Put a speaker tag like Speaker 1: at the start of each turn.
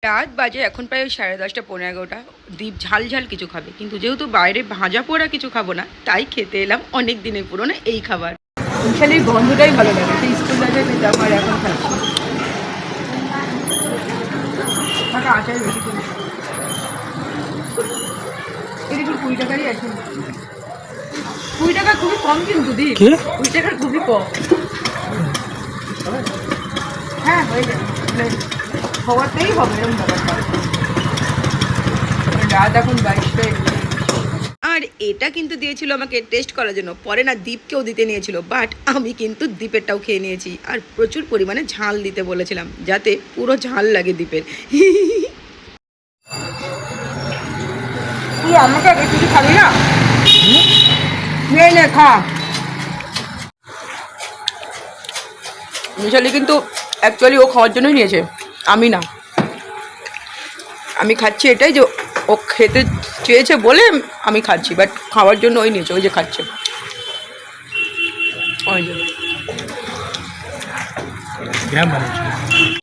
Speaker 1: রাত বাজে এখন প্রায় 10:30 পৌনে 11টা। দীপ ঝাল ঝাল কিছু খাবে, কিন্তু যেহেতু বাইরে ভাজা পোড়া কিছু খাবো না, তাই খেতে এলাম অনেক দিনের পুরনো এই খাবার। বিশালের গন্ধটাই ভালো লাগে, সেই স্কুল লাইফে পেতাম আর এখন খাচ্ছি। আচার বেশি করি, এটা কি 20 টাকারই আছে? 20 টাকা খুবই কম, কিন্তু দীপ 20 টাকার খুবই কম। হ্যাঁ হয়ে যাবে, খাওয়াতেই হবে এরকম ব্যাপারটা। রাত এখন 22টা। আর এটা কিন্তু দিয়েছিল আমাকে টেস্ট করার জন্য, পরে না দীপকেও দিতে নিয়েছিল, বাট আমি কিন্তু দীপেরটাও খেয়ে নিয়েছি। আর প্রচুর পরিমাণে ঝাল দিতে বলেছিলাম, যাতে পুরো ঝাল লাগে দীপের। তুই আমাকে আগে কিছু খাবি না? নে খা। মিশালি কিন্তু অ্যাকচুয়ালি ও খাওয়ার জন্যই নিয়েছে, আমি না। আমি খাচ্ছি এটাই যে ও খেতে চেয়েছে বলে আমি খাচ্ছি, বাট খাওয়ার জন্য ওই নিয়েছে, ওই যে খাচ্ছে ওই যে।